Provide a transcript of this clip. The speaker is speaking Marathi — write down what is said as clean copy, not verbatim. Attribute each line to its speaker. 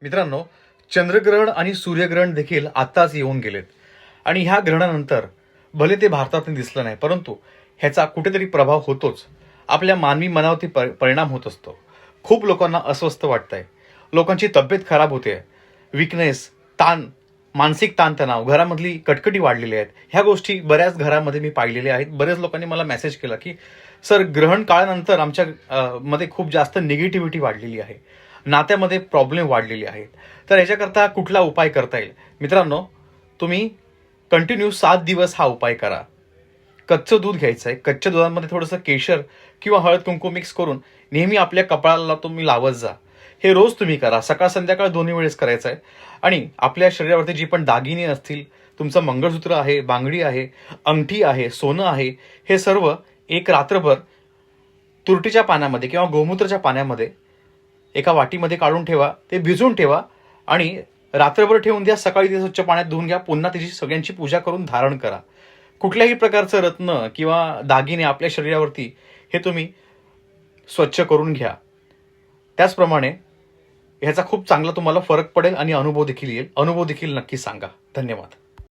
Speaker 1: मित्रांनो, चंद्रग्रहण आणि सूर्यग्रहण देखील आत्ताच येऊन गेलेत आणि ह्या ग्रहणानंतर भले ते भारतात दिसलं नाही, परंतु ह्याचा कुठेतरी प्रभाव होतोच. आपल्या मानवी मनावरती परिणाम होत असतो. खूप लोकांना अस्वस्थ वाटतंय, लोकांची तब्येत खराब होते, विकनेस, ताण, मानसिक ताणतणाव, घरामधली कटकटी वाढलेली आहेत. ह्या गोष्टी बऱ्याच घरामध्ये मी पाहिलेल्या आहेत. बरेच लोकांनी मला मेसेज केला की सर, ग्रहण काळानंतर आमच्या मध्ये खूप जास्त निगेटिव्हिटी वाढलेली आहे, नात्यामध्ये प्रॉब्लेम वाढलेले आहेत. तर याच्याकरता कुठला उपाय करता येईल? मित्रांनो, तुम्ही कंटिन्यू 7 दिवस हा उपाय करा. कच्चं दूध घ्यायचं आहे. कच्च्या दुधामध्ये थोडंसं केशर किंवा हळद कुंकू मिक्स करून नेहमी आपल्या कपाळाला तुम्ही लावत जा. हे रोज तुम्ही करा. सकाळ संध्याकाळ दोन्ही वेळेस करायचं आहे. आणि आपल्या शरीरावरती जी पण दागिने असतील, तुमचं मंगळसूत्र आहे, बांगडी आहे, अंगठी आहे, सोनं आहे, हे सर्व एक रात्रभर तुरटीच्या पाण्यामध्ये किंवा गोमूत्राच्या पाण्यामध्ये एका वाटीमध्ये काढून ठेवा. ते भिजवून ठेवा आणि रात्रभर ठेवून द्या. सकाळी ते स्वच्छ पाण्यात धुवून घ्या. पुन्हा त्याची सगळ्यांची पूजा करून धारण करा. कुठल्याही प्रकारचं रत्न किंवा दागिने आपल्या शरीरावरती हे तुम्ही स्वच्छ करून घ्या. त्याचप्रमाणे ह्याचा खूप चांगला तुम्हाला फरक पडेल आणि अनुभव देखील येईल. अनुभव देखील नक्की सांगा. धन्यवाद.